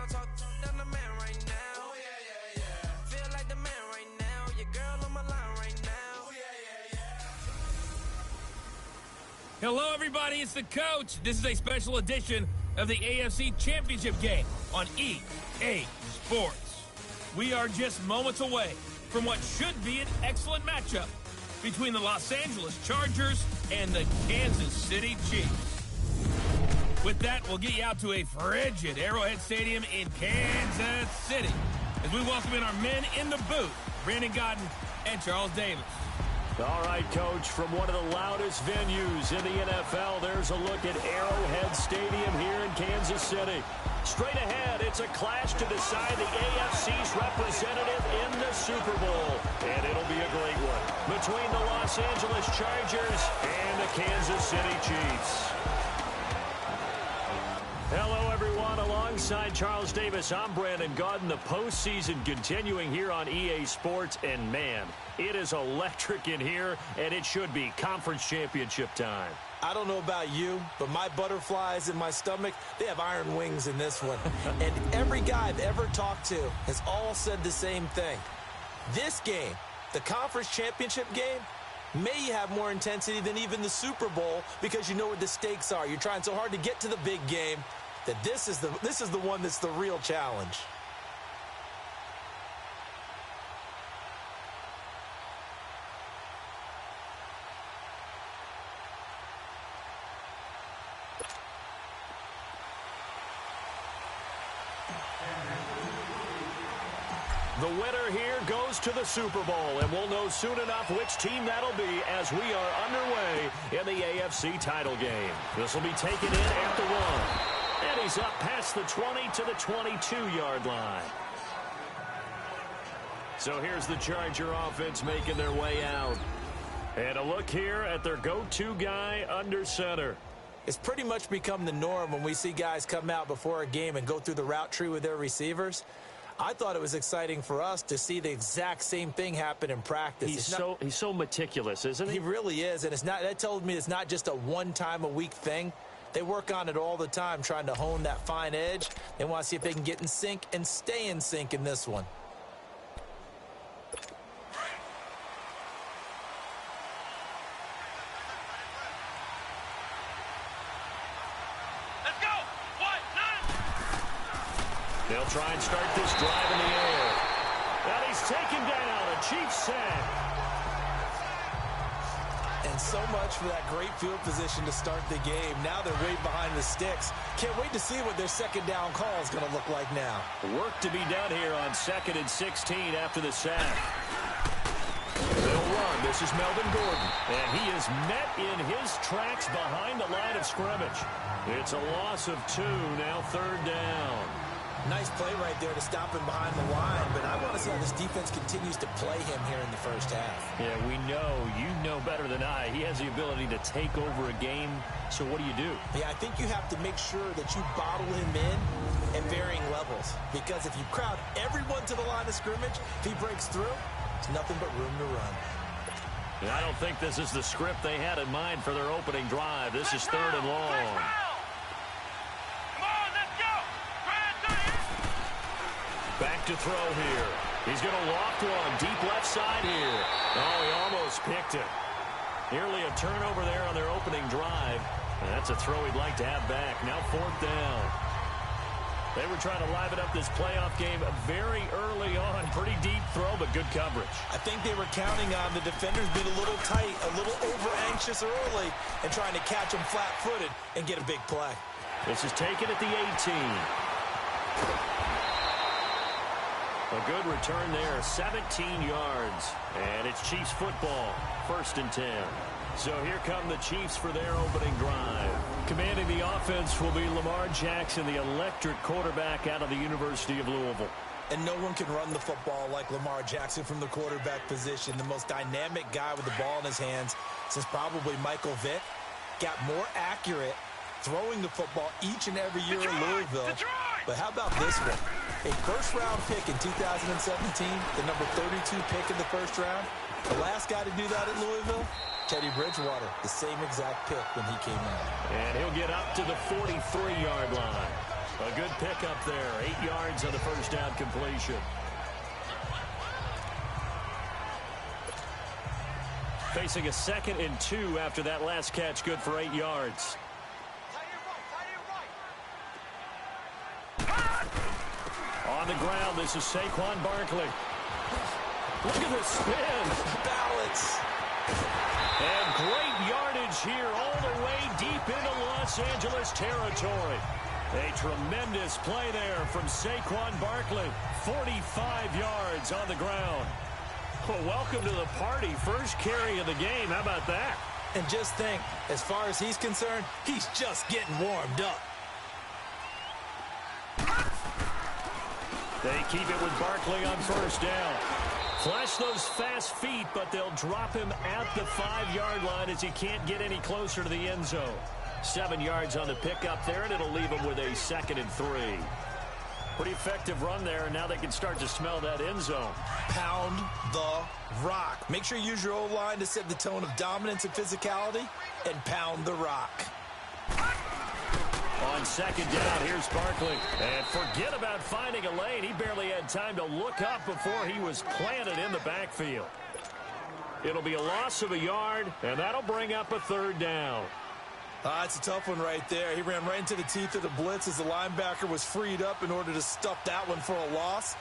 now. Talk to the man right now. Oh, yeah, yeah, yeah. Feel like the man right now. Your girl on my line right now. Oh, yeah, yeah, yeah. Hello, everybody. It's the coach. This is a special edition of the AFC Championship game on EA Sports. We are just moments away from what should be an excellent matchup between the Los Angeles Chargers and the Kansas City Chiefs. With that, we'll get you out to a frigid Arrowhead Stadium in Kansas City as we welcome in our men in the booth, Brandon Godden and Charles Davis. All right, Coach, from one of the loudest venues in the NFL, there's a look at Arrowhead Stadium here in Kansas City. Straight ahead, it's a clash to decide the AFC's representative in the Super Bowl. And it'll be a great one between the Los Angeles Chargers and the Kansas City Chiefs. Hello, everyone. Alongside Charles Davis, I'm Brandon Godden. The postseason continuing here on EA Sports. And, man, it is electric in here, and it should be conference championship time. I don't know about you, but my butterflies in my stomach, they have iron wings in this one. And every guy I've ever talked to has all said the same thing. This game, the conference championship game, may have more intensity than even the Super Bowl because you know what the stakes are. You're trying so hard to get to the big game that this is the one that's the real challenge. The winner here goes to the Super Bowl, and we'll know soon enough which team that'll be as we are underway in the AFC title game. This will be taken in at the 1. And he's up past the 20 to the 22-yard line. So here's the Charger offense making their way out. And a look here at their go-to guy under center. It's pretty much become the norm when we see guys come out before a game and go through the route tree with their receivers. I thought it was exciting for us to see the exact same thing happen in practice. He's so meticulous, isn't he? He really is, and that told me it's not just a one-time-a-week thing. They work on it all the time, trying to hone that fine edge. They want to see if they can get in sync and stay in sync in this one. They'll try and start this drive in the air. And he's taken down, a Chiefs sack. And so much for that great field position to start the game. Now they're right behind the sticks. Can't wait to see what their second down call is going to look like now. Work to be done here on 2nd and 16 after the sack. They'll run. This is Melvin Gordon. And he is met in his tracks behind the line of scrimmage. It's a loss of 2, now 3rd down. Nice play right there to stop him behind the line, but I want to see how this defense continues to play him here in the first half. Yeah, we know. You know better than I. He has the ability to take over a game, so what do you do? Yeah, I think you have to make sure that you bottle him in at varying levels, because if you crowd everyone to the line of scrimmage, if he breaks through, there's nothing but room to run. And I don't think this is the script they had in mind for their opening drive. This is 3rd and long. Back to throw here. He's going to loft one deep left side here. Oh, he almost picked it. Nearly a turnover there on their opening drive. And that's a throw he'd like to have back. Now 4th down. They were trying to liven up this playoff game very early on. Pretty deep throw, but good coverage. I think they were counting on the defenders being a little tight, a little over-anxious early, and trying to catch them flat-footed and get a big play. This is taken at the 18. A good return there, 17 yards. And it's Chiefs football, 1st and 10. So here come the Chiefs for their opening drive. Commanding the offense will be Lamar Jackson, the electric quarterback out of the University of Louisville. And no one can run the football like Lamar Jackson from the quarterback position. The most dynamic guy with the ball in his hands since probably Michael Vick. Got more accurate throwing the football each and every year in Louisville. But how about this one? A first-round pick in 2017, the number 32 pick in the first round. The last guy to do that at Louisville, Teddy Bridgewater, the same exact pick when he came out. And he'll get up to the 43-yard line. A A good pickup there. 8 yards on the first down completion. Facing a 2nd and 2 after that last catch. Good for 8 yards. On the ground, this is Saquon Barkley. Look at the spin. Balance. And great yardage here all the way deep into Los Angeles territory. A tremendous play there from Saquon Barkley. 45 yards on the ground. Well, welcome to the party. First carry of the game. How about that? And just think, as far as he's concerned, he's just getting warmed up. They keep it with Barkley on first down. Flash those fast feet, but they'll drop him at the 5-yard line as he can't get any closer to the end zone. 7 yards on the pickup there, and it'll leave him with a 2nd and 3. Pretty effective run there, and now they can start to smell that end zone. Pound the rock. Make sure you use your O-line to set the tone of dominance and physicality, and pound the rock. On 2nd down, here's Barkley. And forget about finding a lane. He barely had time to look up before he was planted in the backfield. It'll be a loss of a yard, and that'll bring up a 3rd down. It's a tough one right there. He ran right into the teeth of the blitz as the linebacker was freed up in order to stuff that one for a loss.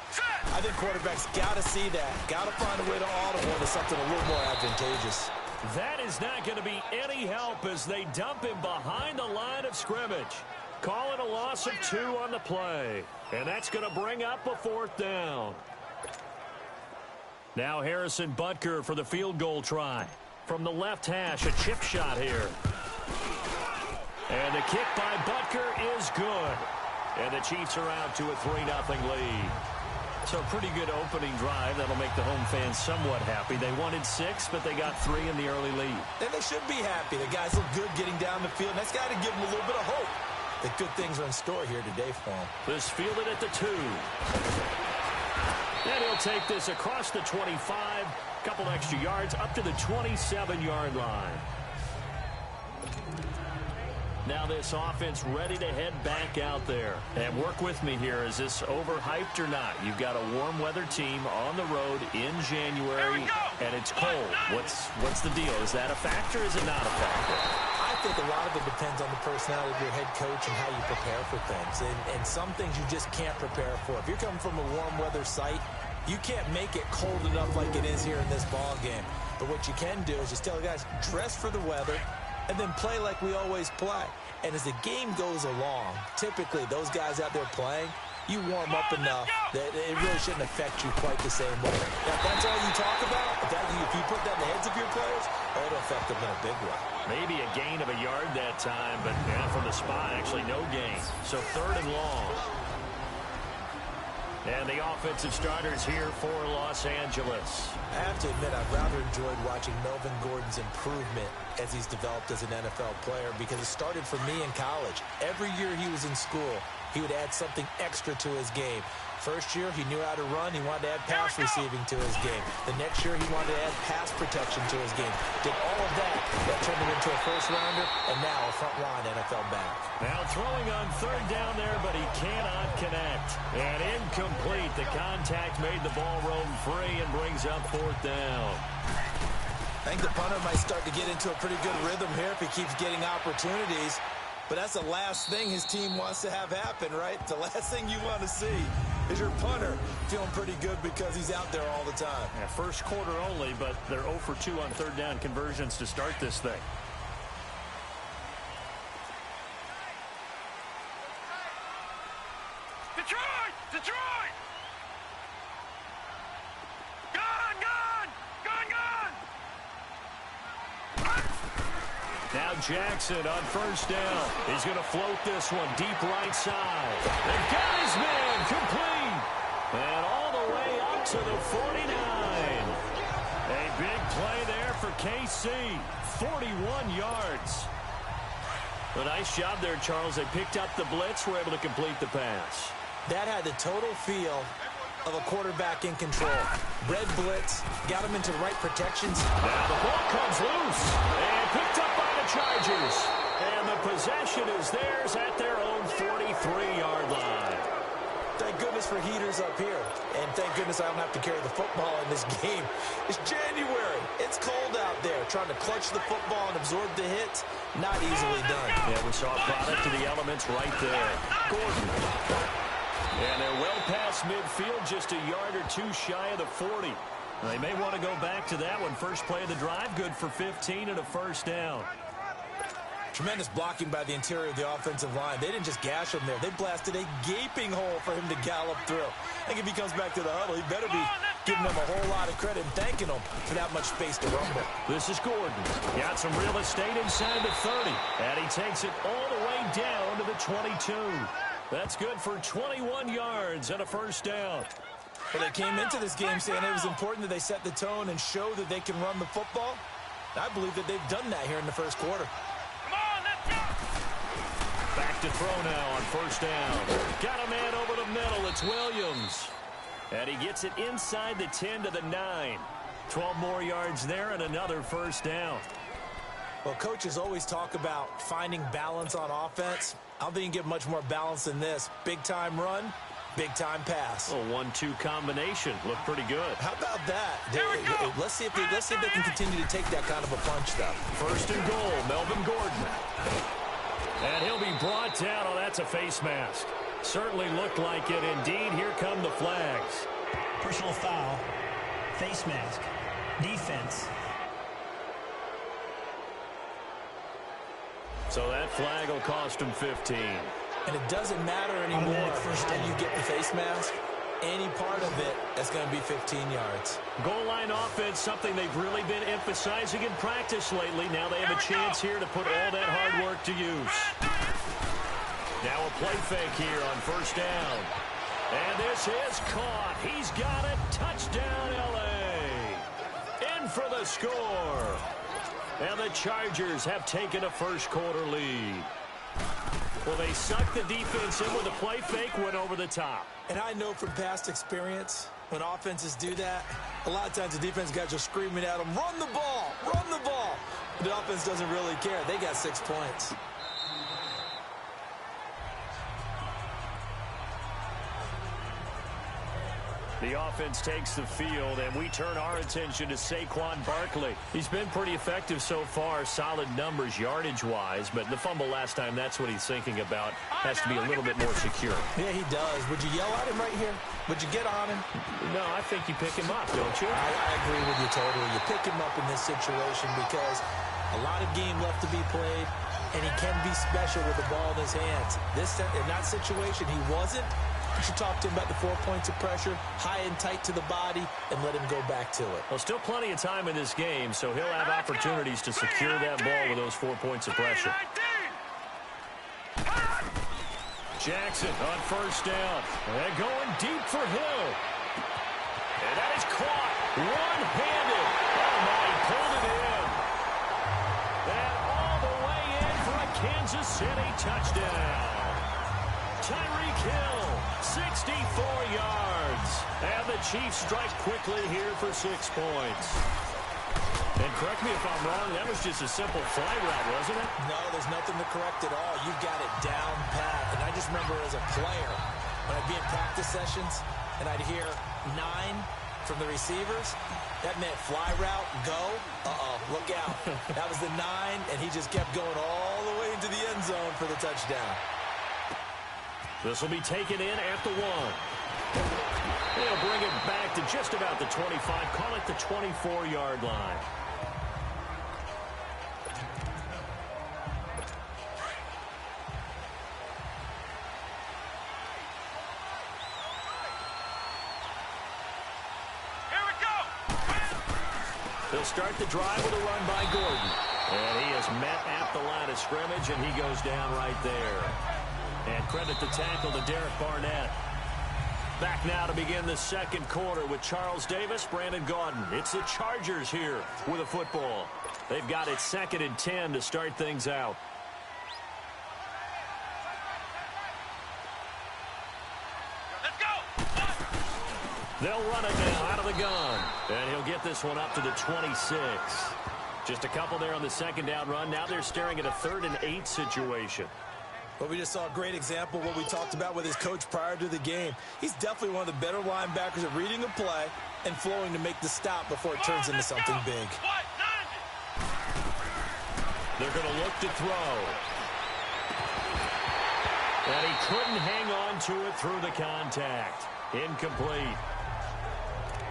I think quarterbacks got to see that. Got to find a way to audible into something a little more advantageous. That is not going to be any help as they dump him behind the line of scrimmage. Call it a loss of 2 on the play. And that's going to bring up a 4th down. Now Harrison Butker for the field goal try. From the left hash, a chip shot here. And the kick by Butker is good. And the Chiefs are out to a 3-0 lead. So a pretty good opening drive. That'll make the home fans somewhat happy. They wanted 6, but they got 3 in the early lead. And they should be happy. The guys look good getting down the field. And that's got to give them a little bit of hope that good things are in store here today for them. This fielded at the 2. And he'll take this across the 25. Couple extra yards up to the 27-yard line. Now this offense ready to head back out there. And work with me here. Is this overhyped or not? You've got a warm weather team on the road in January, and it's cold. What's the deal? Is that a factor or is it not a factor? I think a lot of it depends on the personality of your head coach and how you prepare for things. And some things you just can't prepare for. If you're coming from a warm weather site, you can't make it cold enough like it is here in this ball game. But what you can do is just tell the guys, dress for the weather, and then play like we always play. And as the game goes along, typically those guys out there playing, you warm up enough that it really shouldn't affect you quite the same way. Now, if that's all you talk about, if you put that in the heads of your players, it'll affect them in a big way. Maybe a gain of a yard that time, but from the spot, actually no gain. So 3rd and long. And the offensive starters here for Los Angeles. I have to admit, I've rather enjoyed watching Melvin Gordon's improvement as he's developed as an NFL player because it started for me in college. Every year he was in school, he would add something extra to his game. First year, he knew how to run. He wanted to add pass receiving to his game. The next year, he wanted to add pass protection to his game. Did all of that. That turned him into a first-rounder, and now a front-line NFL back. Now throwing on 3rd down there, but he cannot connect. And incomplete. The contact made the ball roam free and brings up 4th down. I think the punter might start to get into a pretty good rhythm here if he keeps getting opportunities. But that's the last thing his team wants to have happen, right? The last thing you want to see is your punter feeling pretty good because he's out there all the time. Yeah, first quarter only, but they're 0 for 2 on 3rd down conversions to start this thing. Detroit! Detroit! Gone! Gone! Gone! Gone! Now Jackson on first down. He's going to float this one deep right side. And got his man complete. And all the way up to the 49. A big play there for KC. 41 yards. A nice job there, Charles. They picked up the blitz, were able to complete the pass. That had the total feel of a quarterback in control. Red blitz, got him into the right protections. Now the ball comes loose and picked up by the Chargers. And the possession is theirs at their own 48. 23-yard line. Thank goodness for heaters up here. And thank goodness I don't have to carry the football in this game. It's January. It's cold out there. Trying to clutch the football and absorb the hits, not easily done. Yeah, we saw a product of the elements right there. Gordon. And they're well past midfield, just a yard or two shy of the 40. They may want to go back to that one. First play of the drive, good for 15 and a first down. Tremendous blocking by the interior of the offensive line. They didn't just gash him there. They blasted a gaping hole for him to gallop through. I think if he comes back to the huddle, he better be giving them a whole lot of credit and thanking them for that much space to rumble. This is Gordon. Got some real estate inside the 30. And he takes it all the way down to the 22. That's good for 21 yards and a first down. Well, they came into this game saying it was important that they set the tone and show that they can run the football. I believe that they've done that here in the first quarter. Back to throw now on first down. Got a man over the middle. It's Williams. And he gets it inside the 10 to the 9. 12 more yards there and another first down. Well, coaches always talk about finding balance on offense. I don't think you can get much more balance than this. Big-time run, big-time pass. A 1-2 combination. Looked pretty good. How about that? Let's see if they can continue to take that kind of a punch, though. First and goal, Melvin Gordon. And he'll be brought down. Oh, that's a face mask. Certainly looked like it. Indeed, here come the flags. Personal foul, face mask, defense. So that flag will cost him 15. And it doesn't matter anymore how you get the face mask. Any part of it, that's going to be 15 yards. Goal line offense, something they've really been emphasizing in practice lately. Now they have a chance here to put all that hard work to use. Now a play fake here on first down. And this is caught. He's got it. Touchdown, L.A. In for the score. And the Chargers have taken a first quarter lead. Well, they sucked the defense in with a play fake, went over the top. And I know from past experience, when offenses do that, a lot of times the defense guys are screaming at them, run the ball, run the ball. The offense doesn't really care. They got 6 points. The offense takes the field, and we turn our attention to Saquon Barkley. He's been pretty effective so far, solid numbers yardage-wise, but the fumble last time, that's what he's thinking about. Has to be a little bit more secure. Yeah, he does. Would you yell at him right here? Would you get on him? No, I think you pick him up, don't you? I agree with you totally. You pick him up in this situation because a lot of game left to be played, and he can be special with the ball in his hands. In that situation, he wasn't. You should talk to him about the 4 points of pressure, high and tight to the body, and let him go back to it. Well, still plenty of time in this game, so he'll have opportunities to secure that ball with those 4 points of pressure. Jackson on first down. And going deep for Hill. And that is caught one-handed. Oh, my, he pulled it in. And all the way in for a Kansas City touchdown. Tyreek Hill, 64 yards. And the Chiefs strike quickly here for 6 points. And correct me if I'm wrong, that was just a simple fly route, wasn't it? No, there's nothing to correct at all. You've got it down pat. And I just remember as a player, when I'd be in practice sessions and I'd hear 9 from the receivers, that meant fly route, go. Uh-oh, look out. That was the 9, and he just kept going all the way into the end zone for the touchdown. This will be taken in at the 1. They'll bring it back to just about the 25. Call it the 24-yard line. Here we go. They'll start the drive with a run by Gordon. And he is met at the line of scrimmage, and he goes down right there. And credit the tackle to Derek Barnett. Back now to begin the second quarter with Charles Davis, Brandon Gaudin. It's the Chargers here with a football. They've got it 2nd and 10 to start things out. Let's go. They'll run it now out of the gun. And he'll get this one up to the 26. Just a couple there on the second down run. Now they're staring at a 3rd and 8 situation. Well, we just saw a great example of what we talked about with his coach prior to the game. He's definitely one of the better linebackers at reading a play and flowing to make the stop before it turns into something big. They're going to look to throw. And he couldn't hang on to it through the contact. Incomplete.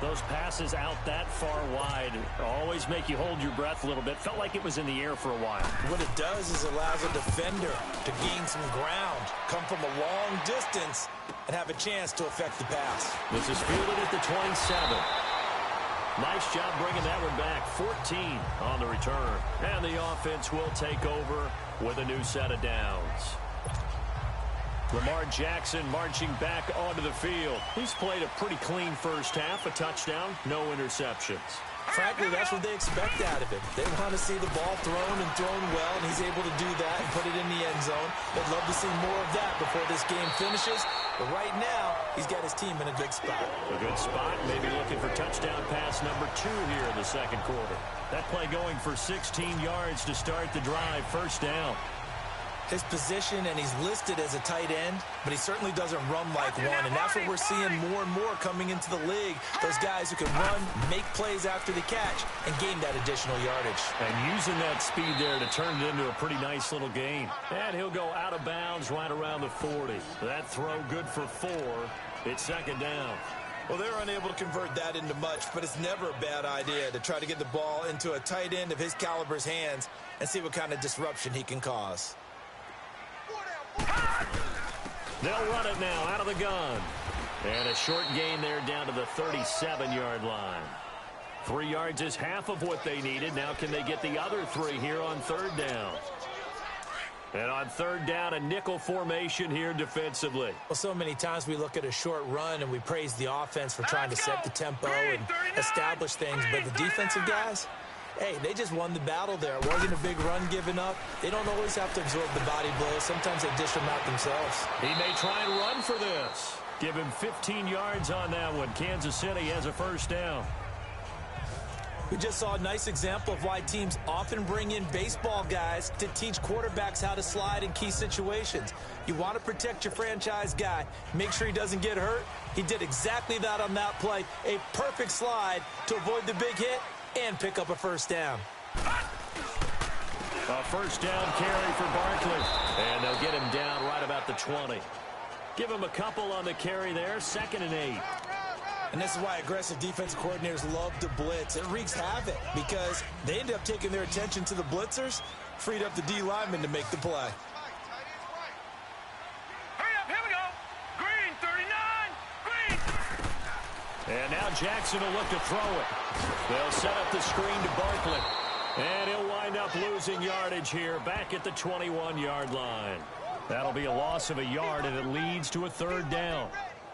Those passes out that far wide always make you hold your breath a little bit. Felt like it was in the air for a while. What it does is it allows a defender to gain some ground, come from a long distance, and have a chance to affect the pass. This is fielded at the 27. Nice job bringing that one back. 14 on the return. And the offense will take over with a new set of downs. Lamar Jackson marching back onto the field. He's played a pretty clean first half, a touchdown, no interceptions. Frankly, that's what they expect out of him. They want to see the ball thrown and thrown well, and he's able to do that and put it in the end zone. They'd love to see more of that before this game finishes. But right now, he's got his team in a good spot. A good spot, maybe looking for touchdown pass number 2 here in the second quarter. That play going for 16 yards to start the drive, first down. His position, and he's listed as a tight end, but he certainly doesn't run like one, and that's what we're seeing more and more coming into the league. Those guys who can run, make plays after the catch, and gain that additional yardage. And using that speed there to turn it into a pretty nice little gain. And he'll go out of bounds right around the 40. That throw good for 4. It's second down. Well, they're unable to convert that into much, but it's never a bad idea to try to get the ball into a tight end of his caliber's hands and see what kind of disruption he can cause. They'll run it now out of the gun. And a short gain there down to the 37-yard line. 3 yards is half of what they needed. Now can they get the other 3 here on third down? And on third down, a nickel formation here defensively. Well, so many times we look at a short run and we praise the offense for trying to set the tempo and establish things, but the defensive guys, hey, they just won the battle there. It wasn't a big run given up. They don't always have to absorb the body blows. Sometimes they dish them out themselves. He may try and run for this. Give him 15 yards on that one. Kansas City has a first down. We just saw a nice example of why teams often bring in baseball guys to teach quarterbacks how to slide in key situations. You want to protect your franchise guy. Make sure he doesn't get hurt. He did exactly that on that play. A perfect slide to avoid the big hit and pick up a first down. A first down carry for Barkley. And they'll get him down right about the 20. Give him a couple on the carry there. 2nd and 8. And this is why aggressive defensive coordinators love to blitz. It wreaks havoc because they end up taking their attention to the blitzers, freed up the D lineman to make the play. Hurry up, here we go. Green, 39, green. And now Jackson will look to throw it. They'll set up the screen to Barkley. And he'll wind up losing yardage here back at the 21-yard line. That'll be a loss of a yard, and it leads to a third down.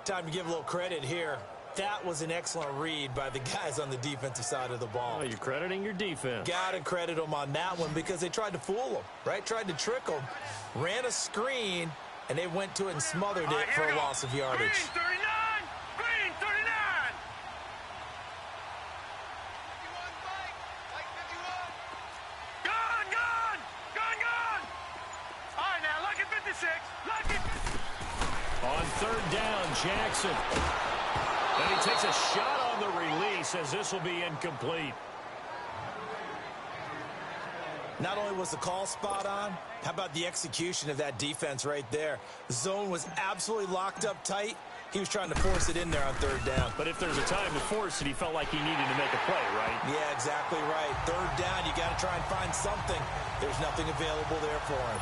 Time to give a little credit here. That was an excellent read by the guys on the defensive side of the ball. Oh, you're crediting your defense. Got to credit them on that one because they tried to fool them, right? Tried to trick them. Ran a screen, and they went to it and smothered it for a loss of yardage. Green, 39, green, 39. Gone. All right, now, lucky 56. Lucky. On third down, Jackson. And he takes a shot on the release as this will be incomplete. Not only was the call spot on, how about the execution of that defense right there? The zone was absolutely locked up tight. He was trying to force it in there on third down. But if there's a time to force it, he felt like he needed to make a play, right? Yeah, exactly right. Third down, you got to try and find something. There's nothing available there for him.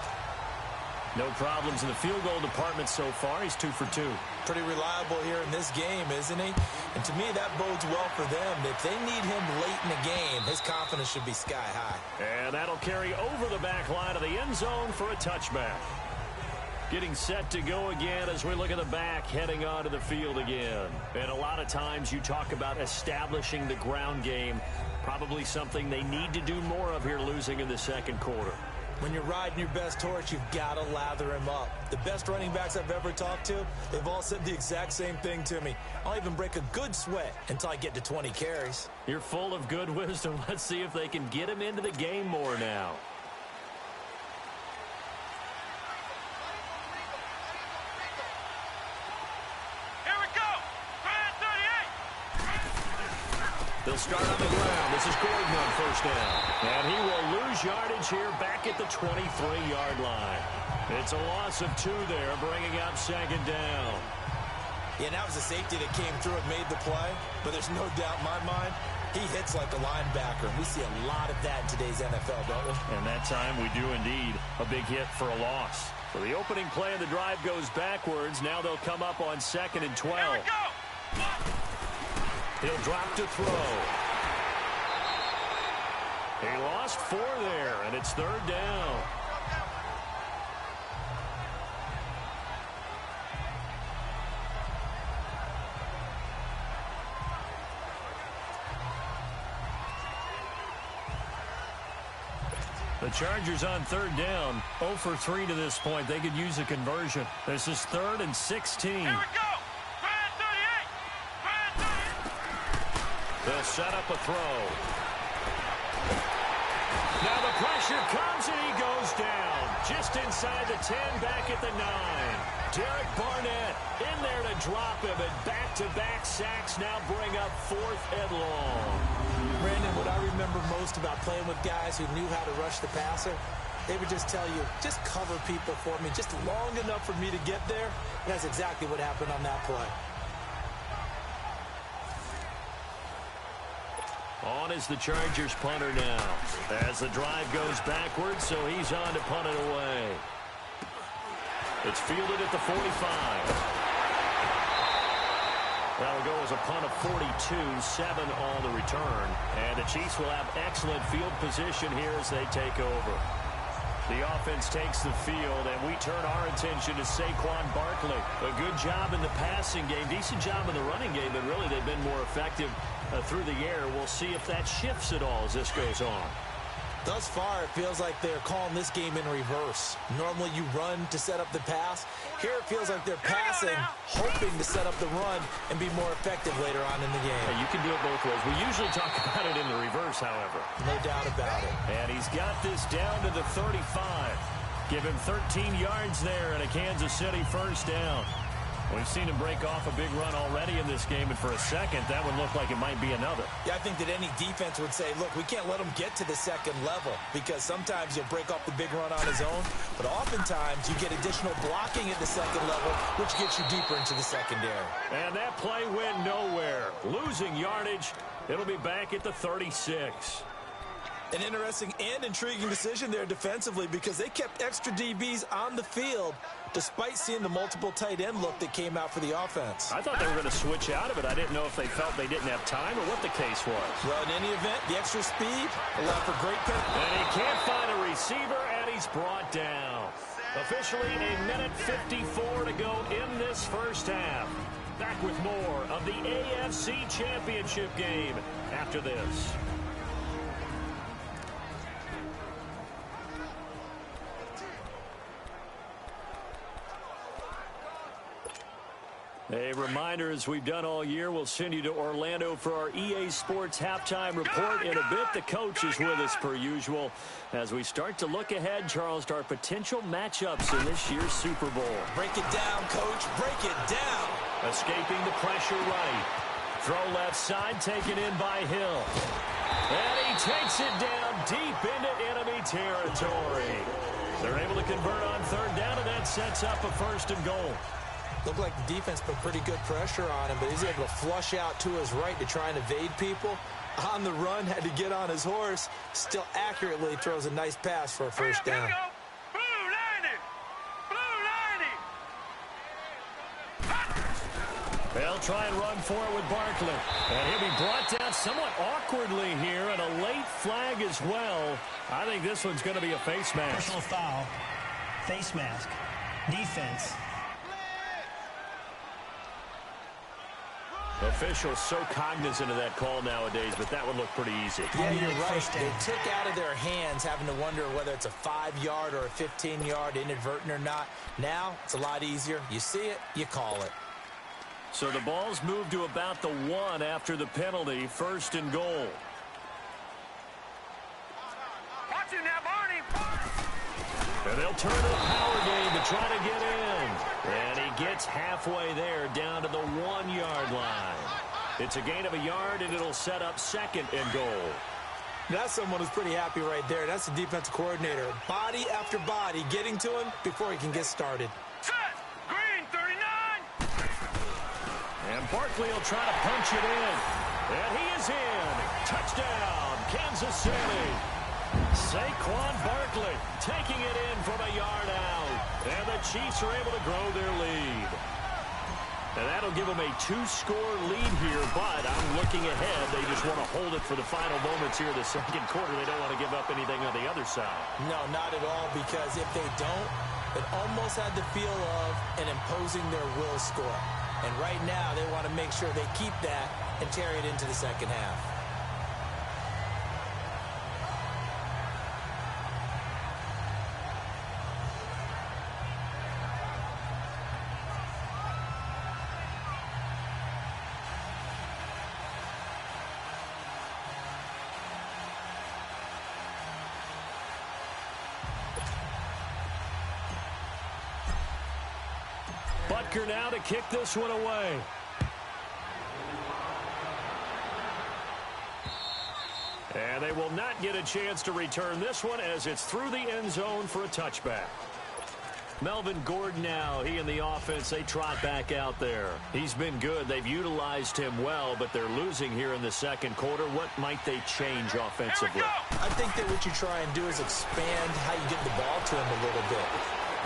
No problems in the field goal department so far. He's 2 for 2. Pretty reliable here in this game, isn't he? And to me, that bodes well for them. If they need him late in the game, his confidence should be sky high. And that'll carry over the back line of the end zone for a touchback. Getting set to go again as we look at the back, heading onto the field again. And a lot of times you talk about establishing the ground game. Probably something they need to do more of here, losing in the second quarter. When you're riding your best horse, you've got to lather him up. The best running backs I've ever talked to, they've all said the exact same thing to me. I'll even break a good sweat until I get to 20 carries. You're full of good wisdom. Let's see if they can get him into the game more now. They'll start on the ground. This is Gordon on first down. And he will lose yardage here back at the 23-yard line. It's a loss of 2 there, bringing up second down. Yeah, and that was a safety that came through and made the play. But there's no doubt in my mind, he hits like a linebacker. We see a lot of that in today's NFL, don't we? And that time we do indeed a big hit for a loss. So the opening play of the drive goes backwards. Now they'll come up on 2nd and 12. Here we go. He'll drop to throw. He lost 4 there, and it's 3rd down. The Chargers on 3rd down, 0 for 3 to this point. They could use a conversion. This is 3rd and 16. Here we go. Try 38. They'll set up a throw. Now the pressure comes and he goes down. Just inside the 10, back at the 9. Derek Barnett in there to drop him, and back-to-back sacks now bring up 4th and long. Brandon, what I remember most about playing with guys who knew how to rush the passer, they would just tell you, just cover people for me, just long enough for me to get there. And that's exactly what happened on that play. On is the Chargers punter now, as the drive goes backwards, so he's on to punt it away. It's fielded at the 45. That'll go as a punt of 42, 7 on the return. And the Chiefs will have excellent field position here as they take over. The offense takes the field, and we turn our attention to Saquon Barkley. A good job in the passing game, decent job in the running game, but really they've been more effective through the air. We'll see if that shifts at all as this goes on. Thus far, it feels like they're calling this game in reverse. Normally you run to set up the pass. Here it feels like they're passing, hoping to set up the run and be more effective later on in the game. Yeah, you can do it both ways. We usually talk about it in the reverse, however. No doubt about it. And he's got this down to the 35. Give him 13 yards there and a Kansas City first down. We've seen him break off a big run already in this game, and for a second, that would look like it might be another. Yeah, I think that any defense would say, look, we can't let him get to the second level, because sometimes he'll break off the big run on his own, but oftentimes you get additional blocking at the second level, which gets you deeper into the secondary. And that play went nowhere. Losing yardage, it'll be back at the 36. An interesting and intriguing decision there defensively, because they kept extra DBs on the field despite seeing the multiple tight end look that came out for the offense. I thought they were going to switch out of it. I didn't know if they felt they didn't have time or what the case was. Well, in any event, the extra speed allowed for great penalty. And he can't find a receiver, and he's brought down. Officially, a minute 54 to go in this first half. Back with more of the AFC Championship game after this. A reminder, as we've done all year, we'll send you to Orlando for our EA Sports halftime report in a bit. The coach is with us per usual as we start to look ahead, Charles, to our potential matchups in this year's Super Bowl. Break it down, Coach. Break it down. Escaping the pressure right. Throw left side, taken in by Hill. And he takes it down deep into enemy territory. They're able to convert on third down, and that sets up a 1st and goal. Looked like the defense put pretty good pressure on him, but he's able to flush out to his right to try and evade people. On the run, had to get on his horse. Still accurately throws a nice pass for a first down. They'll try and run for it with Barkley. And he'll be brought down somewhat awkwardly here, and a late flag as well. I think this one's going to be a face mask. Personal foul, face mask, defense. Officials so cognizant of that call nowadays, but that would look pretty easy. Yeah, you're right. They took out of their hands having to wonder whether it's a 5-yard or a 15-yard, inadvertent or not. Now, it's a lot easier. You see it, you call it. So the ball's moved to about the 1 after the penalty, 1st and goal. Watch him now, Barney. And they'll turn to the power game to try to get in. And he gets halfway there, down to the 1-yard line. It's a gain of a yard, and it'll set up 2nd and goal. That's someone who's pretty happy right there. That's the defensive coordinator. Body after body getting to him before he can get started. Set! Green, 39! And Barkley will try to punch it in. And he is in. Touchdown, Kansas City. Saquon Barkley taking it in from a yard out. And the Chiefs are able to grow their lead. And that'll give them a 2-score lead here, but I'm looking ahead. They just want to hold it for the final moments here in the 2nd quarter. They don't want to give up anything on the other side. No, not at all, because if they don't, it almost had the feel of an imposing their will score. And right now, they want to make sure they keep that and carry it into the 2nd half. Butker now to kick this one away. And they will not get a chance to return this one as it's through the end zone for a touchback. Melvin Gordon now, he and the offense, they trot back out there. He's been good. They've utilized him well, but they're losing here in the 2nd quarter. What might they change offensively? I think that what you try and do is expand how you get the ball to him a little bit.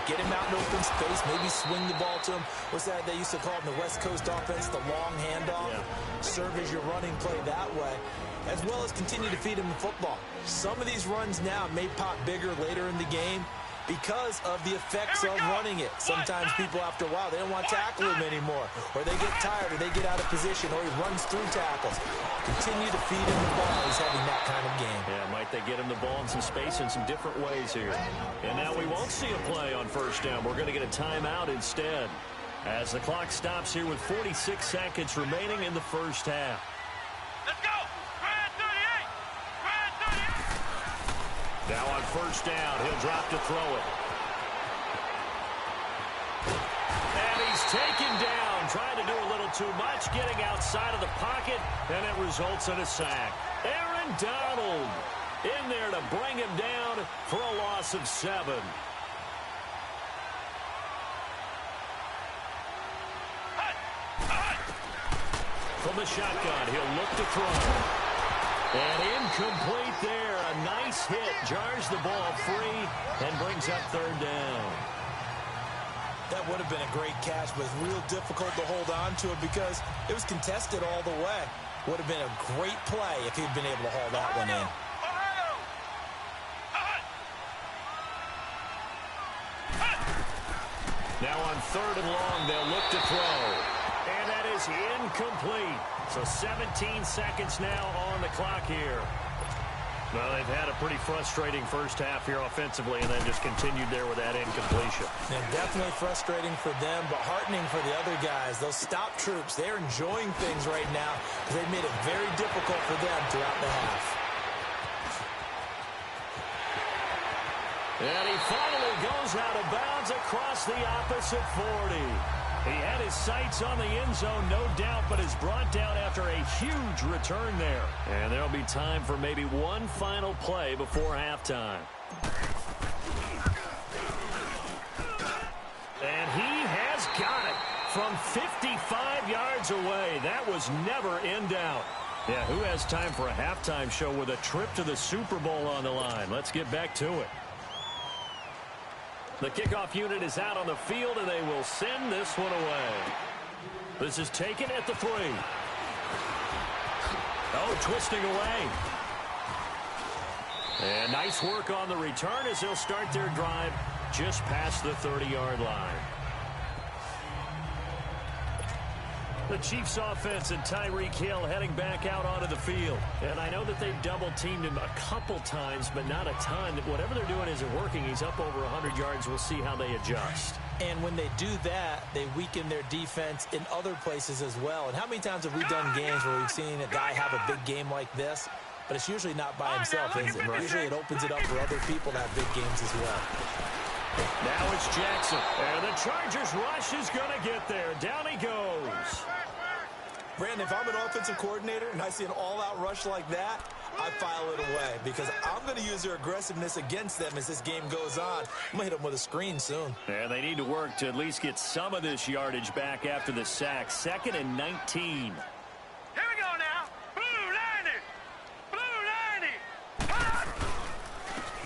Get him out in open space, maybe swing the ball to him. What's that they used to call it in the West Coast offense, the long handoff? Yeah. Serve as your running play that way, as well as continue to feed him the football. Some of these runs now may pop bigger later in the game because of the effects of running it. Sometimes people, after a while, they don't want to tackle him anymore, or they get tired, or they get out of position, or he runs through tackles. Continue to feed him the ball. He's having that kind of game. Yeah, might they get him the ball in some space in some different ways here. And now we won't see a play on 1st down. We're going to get a timeout instead as the clock stops here with 46 seconds remaining in the 1st half. Let's go! Grand 38! Grand 38! Now on 1st down, he'll drop to throw it. And he's taken down, trying to do a little too much, getting outside of the pocket, and it results in a sack. Aaron Donald in there to bring him down for a loss of 7. From the shotgun, he'll look to throw. And incomplete there. A nice hit. Jars the ball free and brings up 3rd down. That would have been a great catch, but it's real difficult to hold on to it because it was contested all the way. Would have been a great play if he'd been able to haul that one in. Now on 3rd and long, they'll look to throw. And that is incomplete. So 17 seconds now on the clock here. Well, they've had a pretty frustrating 1st half here offensively, and then just continued there with that incompletion. And definitely frustrating for them, but heartening for the other guys. Those stop troops, they're enjoying things right now because they've made it very difficult for them throughout the half. And he finally goes out of bounds across the opposite 40. He had his sights on the end zone, no doubt, but is brought down after a huge return there. And there'll be time for maybe one final play before halftime. And he has got it from 55 yards away. That was never in doubt. Yeah, who has time for a halftime show with a trip to the Super Bowl on the line? Let's get back to it. The kickoff unit is out on the field, and they will send this one away. This is taken at the 3. Oh, twisting away. And nice work on the return as they'll start their drive just past the 30-yard line. The Chiefs offense and Tyreek Hill heading back out onto the field. And I know that they've double-teamed him a couple times, but not a ton. Whatever they're doing isn't working. He's up over 100 yards. We'll see how they adjust. And when they do that, they weaken their defense in other places as well. And how many times have we done games where we've seen a guy have a big game like this? But it's usually not by himself, is it? Usually it opens it up for other people to have big games as well. Now it's Jackson. And the Chargers rush is going to get there. Down he goes. Brandon, if I'm an offensive coordinator and I see an all-out rush like that, I file it away because I'm going to use their aggressiveness against them as this game goes on. I'm going to hit them with a screen soon. And they need to work to at least get some of this yardage back after the sack. 2nd and 19. Here we go now. Blue 90. Blue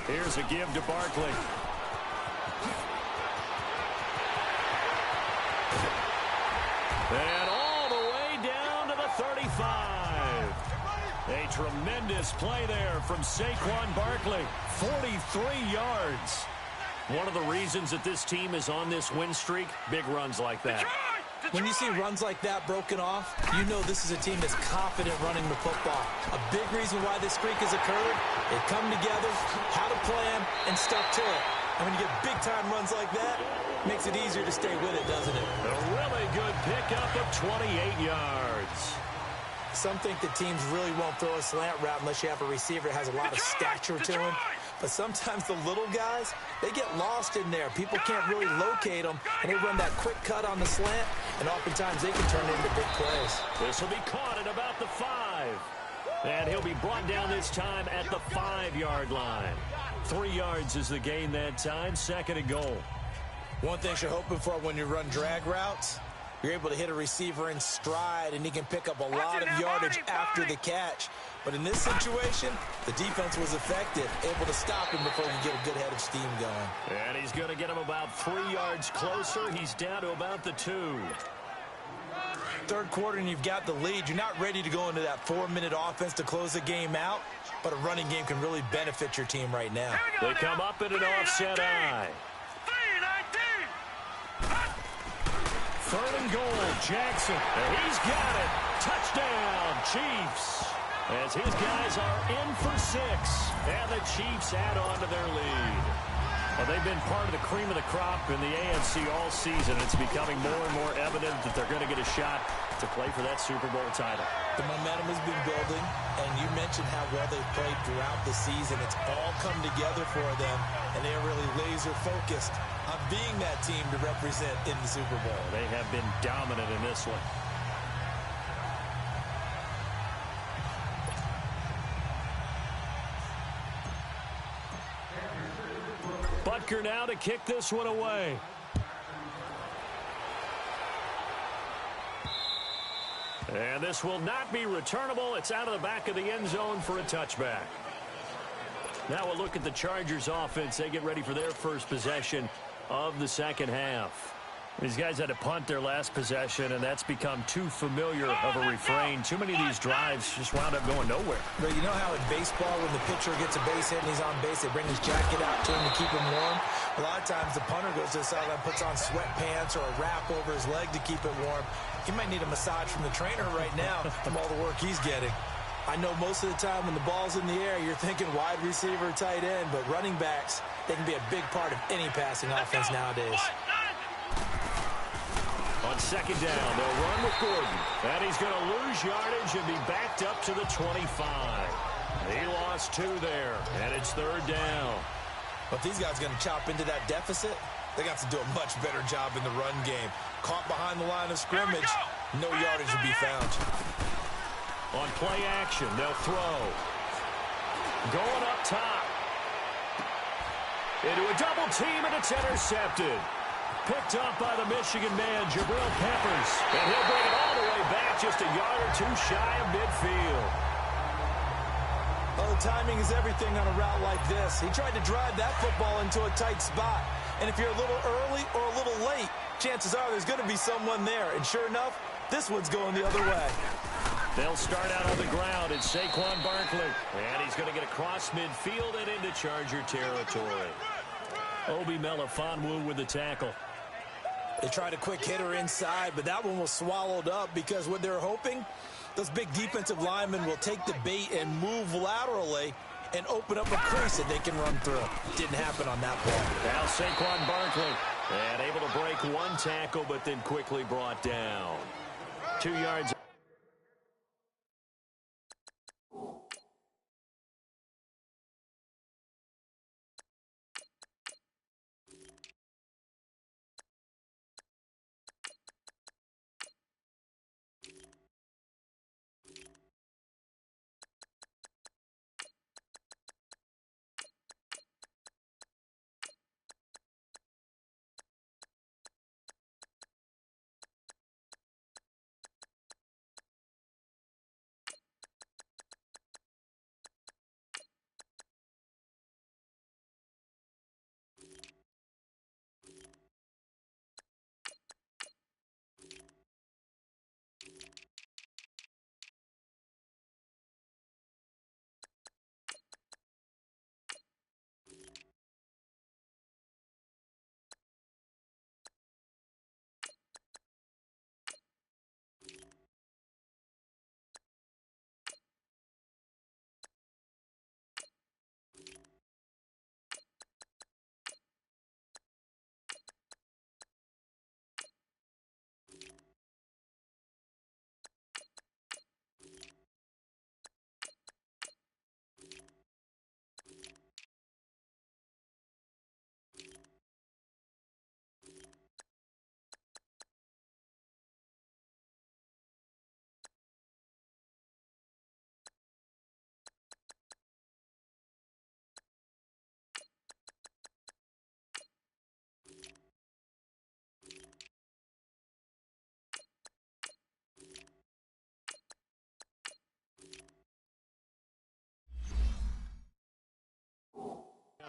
90. Here's a give to Barkley. And all the way down to the 35. A tremendous play there from Saquon Barkley. 43 yards. One of the reasons that this team is on this win streak, big runs like that. When you see runs like that broken off, you know this is a team that's confident running the football. A big reason why this streak has occurred, they come together, had a plan, and stuck to it. And when you get big-time runs like that, it makes it easier to stay with it, doesn't it? A really good pickup of 28 yards. Some think that teams really won't throw a slant route unless you have a receiver that has a lot of stature to him. But sometimes the little guys, they get lost in there. People can't really locate them, and they run that quick cut on the slant, and oftentimes they can turn it into big plays. This will be caught at about the 5. And he'll be brought down this time at the 5-yard line. 3 yards is the gain that time, 2nd and goal. One thing you're hoping for when you run drag routes, you're able to hit a receiver in stride, and he can pick up a lot of yardage after the catch. But in this situation, the defense was effective, able to stop him before he get a good head of steam going. And he's going to get him about 3 yards closer. He's down to about the 2. Third quarter, and you've got the lead. You're not ready to go into that 4-minute offense to close the game out, but a running game can really benefit your team right now. They come up in an offset eye. 3rd and goal, Jackson. And he's got it. Touchdown, Chiefs. As his guys are in for 6. And the Chiefs add on to their lead. Well, they've been part of the cream of the crop in the AFC all season. It's becoming more and more evident that they're going to get a shot to play for that Super Bowl title. The momentum has been building, and you mentioned how well they've played throughout the season. It's all come together for them, and they're really laser-focused on being that team to represent in the Super Bowl. They have been dominant in this one. Butker now to kick this one away. And this will not be returnable. It's out of the back of the end zone for a touchback. Now we'll look at the Chargers offense. They get ready for their first possession of the second half. These guys had to punt their last possession, and that's become too familiar of a refrain. Too many of these drives just wound up going nowhere. But you know how in baseball, when the pitcher gets a base hit and he's on base, they bring his jacket out to him to keep him warm? A lot of times the punter goes to the sideline, puts on sweatpants or a wrap over his leg to keep it warm. He might need a massage from the trainer right now from all the work he's getting. I know most of the time when the ball's in the air, you're thinking wide receiver, tight end, but running backs, they can be a big part of any passing offense nowadays. On 2nd down, they'll run with Gordon. And he's going to lose yardage and be backed up to the 25. He lost 2 there, and it's 3rd down. But these guys are going to chop into that deficit. They got to do a much better job in the run game. Caught behind the line of scrimmage, no yardage will be found. On play action, they'll throw. Going up top. Into a double team, and it's intercepted. Picked up by the Michigan man, Jabril Peppers. And he'll bring it all the way back, just a yard or 2 shy of midfield. Well, the timing is everything on a route like this. He tried to drive that football into a tight spot. And if you're a little early or a little late, chances are there's going to be someone there. And sure enough, this one's going the other way. They'll start out on the ground. It's Saquon Barkley. And he's going to get across midfield and into Charger territory. Obi Melifonwu with the tackle. They tried a quick hitter inside, but that one was swallowed up because what they're hoping, those big defensive linemen will take the bait and move laterally and open up a crease that they can run through. Didn't happen on that ball. Now Saquon Barkley, and able to break 1 tackle, but then quickly brought down. 2 yards.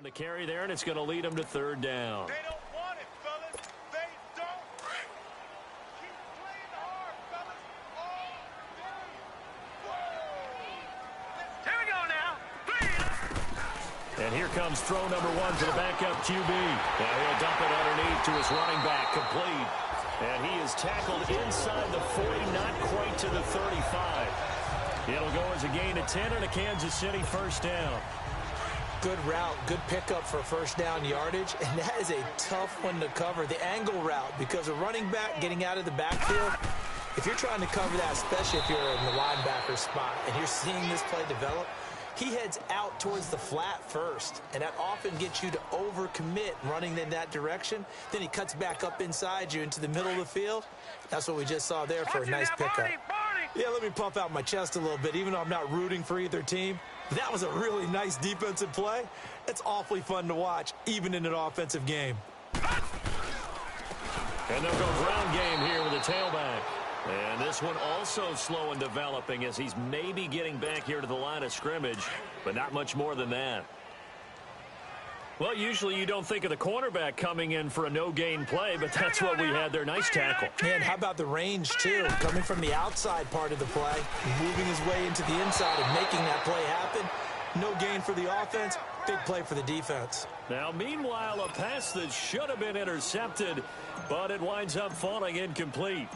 on the carry there, and it's going to lead him to third down. They don't want it, fellas. They don't. Keep playing hard, fellas. All through. Here we go now. And here comes throw number one for the backup QB. Now he'll dump it underneath to his running back, complete. And he is tackled inside the 40, not quite to the 35. It'll go as a gain of 10 and a Kansas City first down. Good route, good pickup for first down yardage, and that is a tough one to cover, the angle route, because a running back getting out of the backfield, if you're trying to cover that, especially if you're in the linebacker spot, and you're seeing this play develop, he heads out towards the flat first, and that often gets you to overcommit running in that direction. Then he cuts back up inside you into the middle of the field. That's what we just saw there for a nice pickup. Yeah, let me puff out my chest a little bit, even though I'm not rooting for either team. That was a really nice defensive play. It's awfully fun to watch, even in an offensive game. And they'll go ground game here with a tailback. And this one also slow in developing as he's maybe getting back here to the line of scrimmage, but not much more than that. Well, usually you don't think of the cornerback coming in for a no-gain play, but that's what we had there. Nice tackle. And how about the range, too? Coming from the outside part of the play, moving his way into the inside and making that play happen. No gain for the offense, big play for the defense. Now, meanwhile, a pass that should have been intercepted, but it winds up falling incomplete.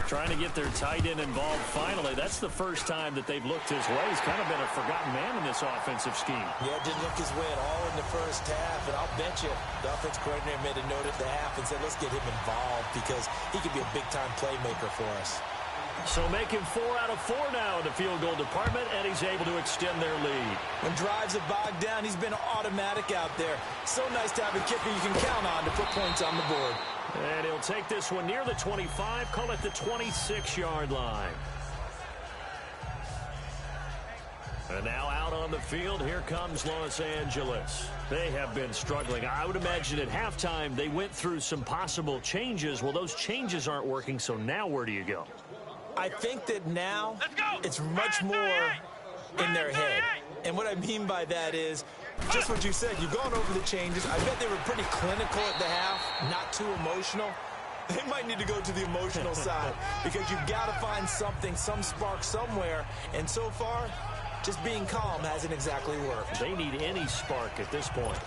Trying to get their tight end involved finally. That's the first time that they've looked his way. He's kind of been a forgotten man in this offensive scheme. Yeah, didn't look his way at all in the first half, and I'll bet you the offense coordinator made a note at the half and said, let's get him involved because he could be a big-time playmaker for us. So making 4 out of 4 now in the field goal department, and he's able to extend their lead. When drives have bogged down, he's been automatic out there. So nice to have a kicker you can count on to put points on the board. And he'll take this one near the 25, call it the 26-yard line. And now out on the field, here comes Los Angeles. They have been struggling. I would imagine at halftime they went through some possible changes. Well, those changes aren't working, so now where do you go? I think that now it's much more in their head. And what I mean by that is just what you said. You've gone over the changes. I bet they were pretty clinical at the half, not too emotional. They might need to go to the emotional side because you've got to find something, some spark somewhere. And so far, just being calm hasn't exactly worked. They need any spark at this point.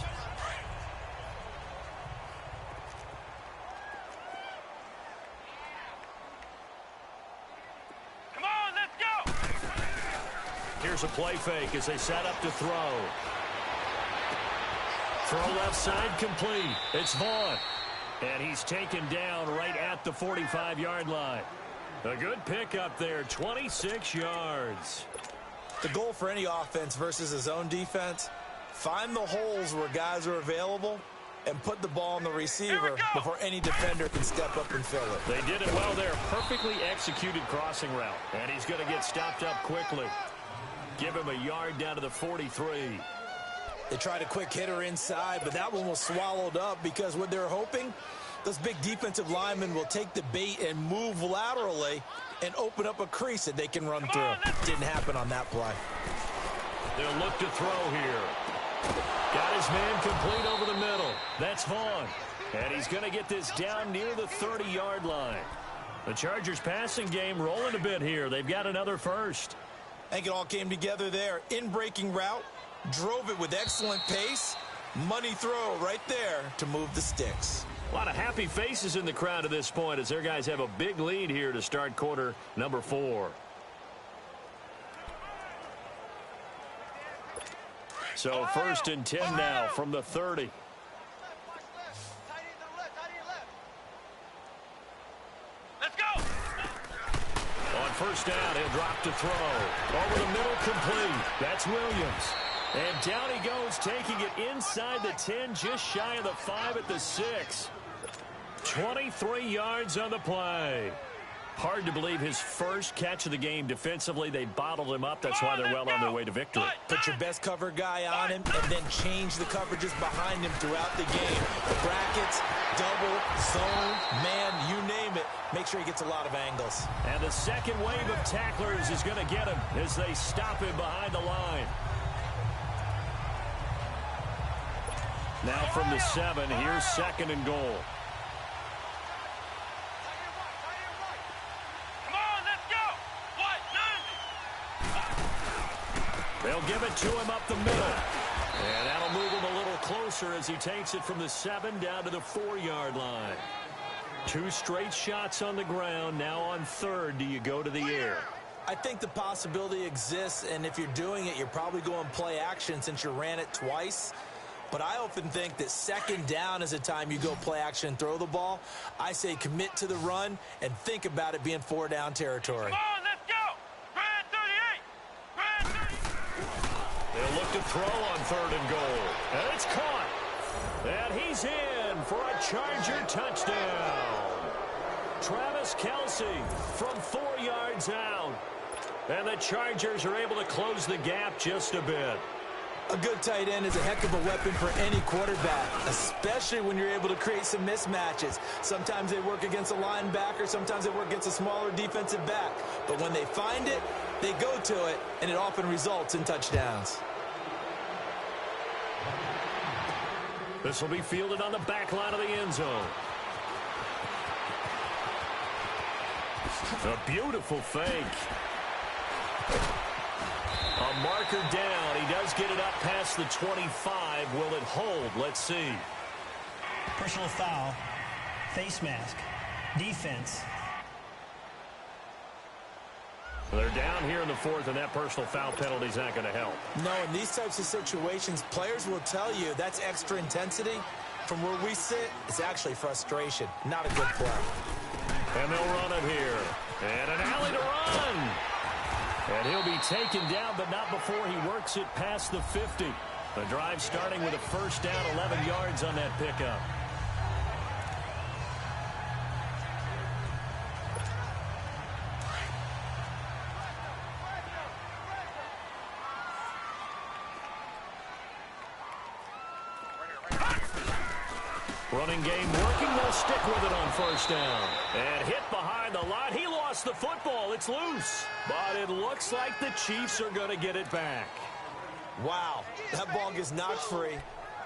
Here's a play fake as they set up to throw. Throw left side complete. It's Vaughn. And he's taken down right at the 45-yard line. A good pickup there, 26 yards. The goal for any offense versus his own defense, find the holes where guys are available and put the ball on the receiver before any defender can step up and fill it. They did it well there. Perfectly executed crossing route. And he's going to get stopped up quickly. Give him a yard down to the 43. They tried a quick hitter inside, but that one was swallowed up because what they're hoping, those big defensive linemen will take the bait and move laterally and open up a crease that they can run through. Didn't happen on that play. They'll look to throw here. Got his man complete over the middle. That's Vaughn. And he's going to get this down near the 30-yard line. The Chargers passing game rolling a bit here. They've got another first. I think it all came together there. In-breaking route, drove it with excellent pace. Money throw right there to move the sticks. A lot of happy faces in the crowd at this point as their guys have a big lead here to start quarter number 4. So first and 10 now from the 30. Let's go. On first down, he'll drop to throw. Over the middle, complete. That's Williams. And down he goes, taking it inside the 10, just shy of the 5 at the 6. 23 yards on the play. Hard to believe his first catch of the game defensively. They bottled him up. That's why they're well on their way to victory. Put your best cover guy on him and then change the coverages behind him throughout the game. Brackets, double, zone, man, you name it. Make sure he gets a lot of angles. And the second wave of tacklers is going to get him as they stop him behind the line. Now from the 7, here's 2nd and goal. Come on, let's go. What? 90. They'll give it to him up the middle. And that'll move him a little closer as he takes it from the 7 down to the 4-yard line. 2 straight shots on the ground. Now on 3rd, do you go to the air? I think the possibility exists, and if you're doing it, you're probably going play action since you ran it twice. But I often think that 2nd down is a time you go play action and throw the ball. I say commit to the run and think about it being 4-down territory. Come on, let's go. Brand 38. Brand 38. They'll look to throw on 3rd and goal. And it's caught. And he's in for a Charger touchdown. Travis Kelce from 4 yards out. And the Chargers are able to close the gap just a bit. A good tight end is a heck of a weapon for any quarterback, especially when you're able to create some mismatches. Sometimes they work against a linebacker, sometimes they work against a smaller defensive back. But when they find it, they go to it, and it often results in touchdowns. This will be fielded on the back line of the end zone. A beautiful fake. A marker down. He does get it up past the 25. Will it hold? Let's see. Personal foul. Face mask. Defense. They're down here in the 4th, and that personal foul penalty is not going to help. No, in these types of situations, players will tell you that's extra intensity. From where we sit, it's actually frustration. Not a good play. And they'll run it here. And an alley to run. And he'll be taken down, but not before he works it past the 50. The drive starting with a 1st down, 11 yards on that pickup. Running game working. They'll stick with it on 1st down. And hit behind the line. He lost the football. It's loose. But it looks like the Chiefs are going to get it back. Wow, that ball gets knocked free,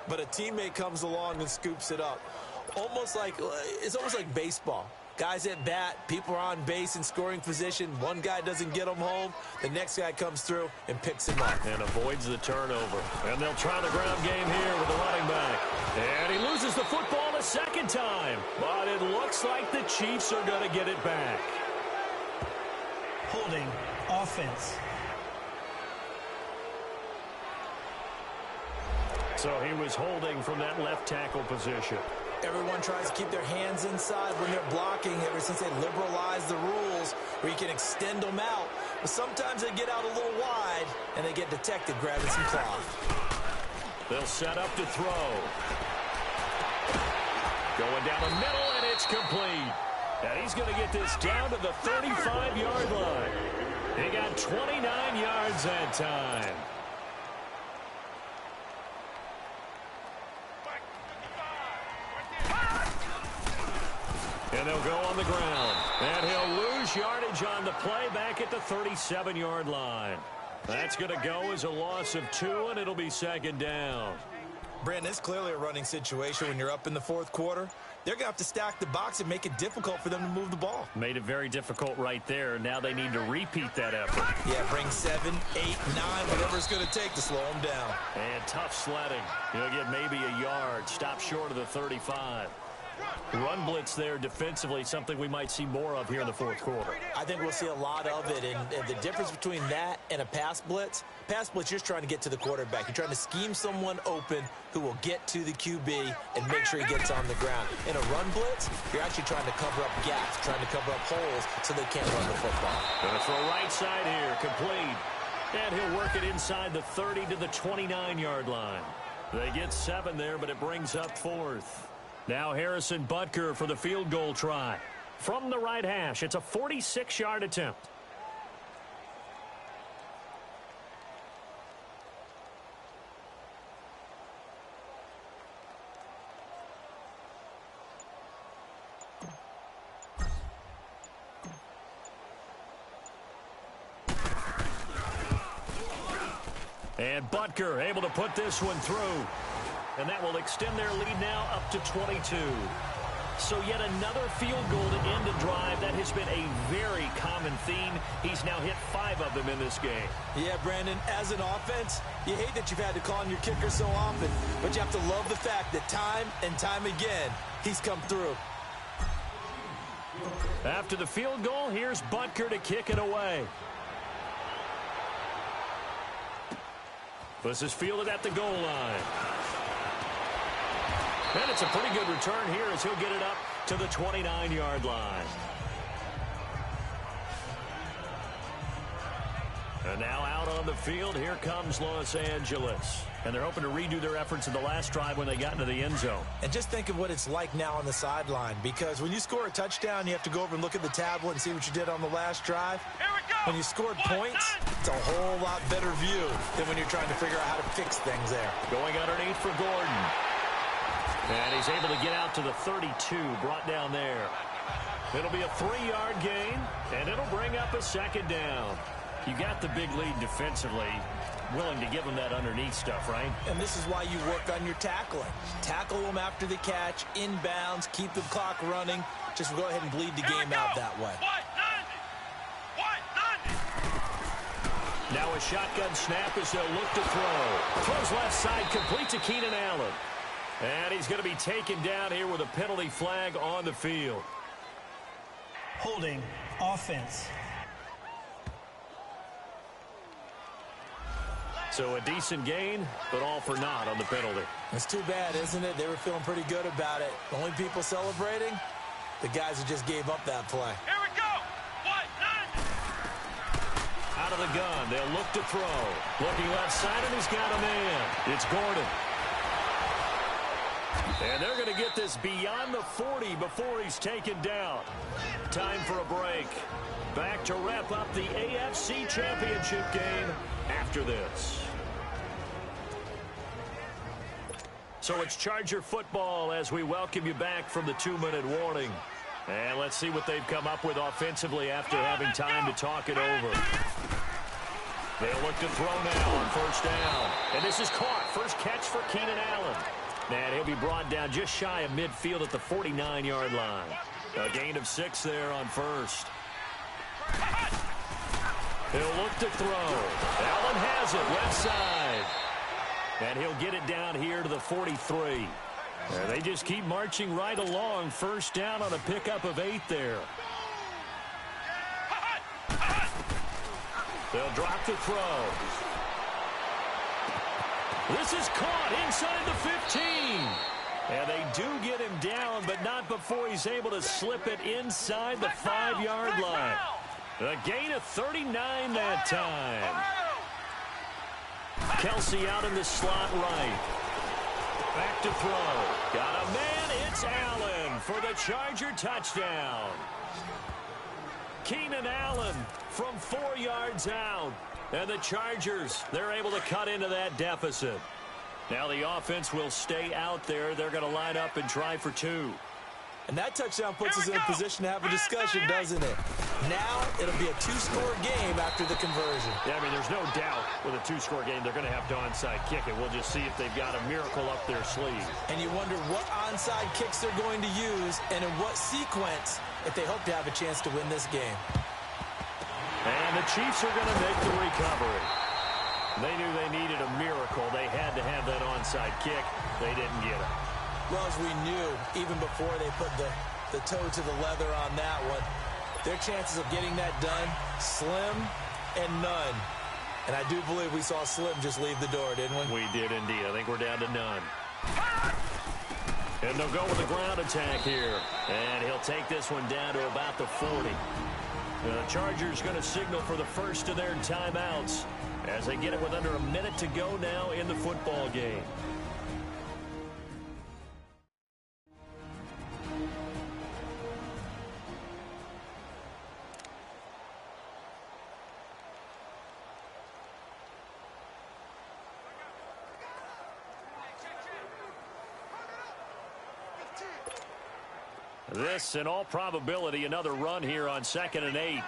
but a teammate comes along and scoops it up. It's almost like baseball. Guys at bat, people are on base in scoring position. One guy doesn't get them home. The next guy comes through and picks him up. And avoids the turnover. And they'll try the ground game here with the running back. And he loses the football a 2nd time. But it looks like the Chiefs are going to get it back. Holding. Offense. So he was holding from that left tackle position. Everyone tries to keep their hands inside when they're blocking ever since they liberalized the rules where you can extend them out. But sometimes they get out a little wide and they get detected grabbing some cloth. They'll set up to throw. Going down the middle, and it's complete. And he's going to get this down to the 35-yard line. He got 29 yards that time. And they'll go on the ground. And he'll lose yardage on the play back at the 37-yard line. That's going to go as a loss of 2, and it'll be 2nd down. Brandon, it's clearly a running situation when you're up in the 4th quarter. They're going to have to stack the box and make it difficult for them to move the ball. Made it very difficult right there. Now they need to repeat that effort. Yeah, bring 7, 8, 9, whatever it's going to take to slow them down. And tough sledding. He'll get maybe a yard. Stop short of the 35. Run blitz there defensively, something we might see more of here in the 4th quarter. I think we'll see a lot of it, and the difference between that and a pass blitz, you're just trying to get to the quarterback. You're trying to scheme someone open who will get to the QB and make sure he gets on the ground. In a run blitz, you're actually trying to cover up gaps, trying to cover up holes so they can't run the football. Going to throw right side here, complete. And he'll work it inside the 30 to the 29-yard line. They get 7 there, but it brings up 4th. Now Harrison Butker for the field goal try. From the right hash, it's a 46-yard attempt. And Butker able to put this one through. and that will extend their lead now up to 22. So yet another field goal to end a drive. That has been a very common theme. He's now hit 5 of them in this game. Yeah, Brandon, as an offense, you hate that you've had to call on your kicker so often, but you have to love the fact that time and time again, he's come through. After the field goal, here's Butker to kick it away. This is fielded at the goal line. And it's a pretty good return here as he'll get it up to the 29-yard line. And now out on the field, here comes Los Angeles. And they're hoping to redo their efforts in the last drive when they got into the end zone. And just think of what it's like now on the sideline, because when you score a touchdown, you have to go over and look at the tablet and see what you did on the last drive. When you scored points, it's a whole lot better view than when you're trying to figure out how to fix things there. Going underneath for Gordon. And he's able to get out to the 32, brought down there. It'll be a 3-yard gain, and it'll bring up a second down. You got the big lead defensively, willing to give them that underneath stuff, right? And this is why you work on your tackling. Tackle them after the catch, inbounds, keep the clock running. Just go ahead and bleed the game out that way. Now a shotgun snap as they'll look to throw. Throws left side, complete to Keenan Allen. And he's going to be taken down here with a penalty flag on the field. Holding offense. So a decent gain, but all for naught on the penalty. It's too bad, isn't it? They were feeling pretty good about it. The only people celebrating, the guys who just gave up that play. Here we go. Out of the gun, they'll look to throw. Looking left side, and he's got a man. It's Gordon. And they're going to get this beyond the 40 before he's taken down. Time for a break. Back to wrap up the AFC Championship game after this. So it's Charger football as we welcome you back from the 2-minute warning. And let's see what they've come up with offensively after having time to talk it over. They'll look to throw now on first down. And this is caught. First catch for Keenan Allen. And he'll be brought down just shy of midfield at the 49-yard line. A gain of 6 there on first. He'll look to throw. Allen has it left side. And he'll get it down here to the 43. And they just keep marching right along. First down on a pickup of 8 there. They'll drop the throw. This is caught inside the 15. And they do get him down, but not before he's able to slip it inside the 5-yard line. A gain of 39 that time. Kelsey out in the slot right. Back to throw. Got a man. It's Allen for the Charger touchdown. Keenan Allen from 4 yards out. And the Chargers, they're able to cut into that deficit. Now the offense will stay out there. They're going to line up and try for 2. And that touchdown puts us in a position to have a discussion, doesn't it? Now it'll be a 2-score game after the conversion. Yeah, I mean, there's no doubt with a 2-score game they're going to have to onside kick it. We'll just see if they've got a miracle up their sleeve. And you wonder what onside kicks they're going to use and in what sequence if they hope to have a chance to win this game. And the Chiefs are going to make the recovery. They knew they needed a miracle. They had to have that onside kick. They didn't get it. Well, as we knew, even before they put the toe to the leather on that one, their chances of getting that done, slim and none. And I do believe we saw Slim just leave the door, didn't we? We did indeed. I think we're down to none. And they'll go with a ground attack here. And he'll take this one down to about the 40. The Chargers going to signal for the first of their timeouts as they get it with under a minute to go now in the football game. This, in all probability, another run here on 2nd and 8.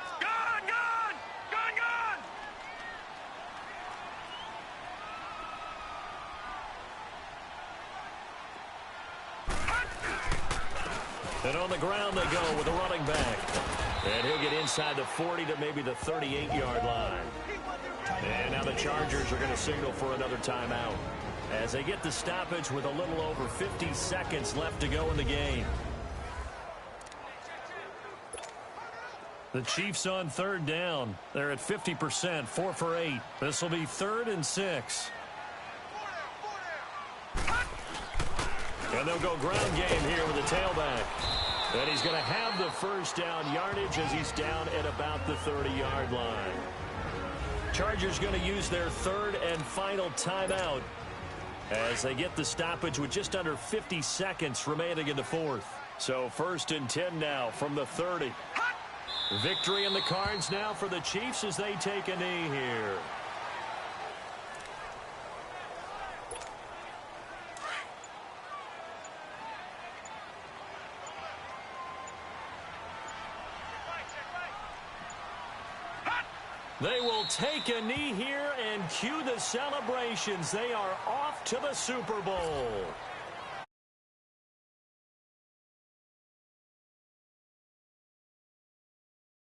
And on the ground they go with a running back. And he'll get inside the 40 to maybe the 38-yard line. And now the Chargers are going to signal for another timeout as they get the stoppage with a little over 50 seconds left to go in the game. The Chiefs on third down. They're at 50%, 4 for 8. This will be 3rd and 6. And they'll go ground game here with the tailback. And he's going to have the first down yardage as he's down at about the 30-yard line. Chargers going to use their 3rd and final timeout as they get the stoppage with just under 50 seconds remaining in the 4th. So 1st and 10 now from the 30. Victory in the cards now for the Chiefs as they take a knee here. They will take a knee here and cue the celebrations. They are off to the Super Bowl.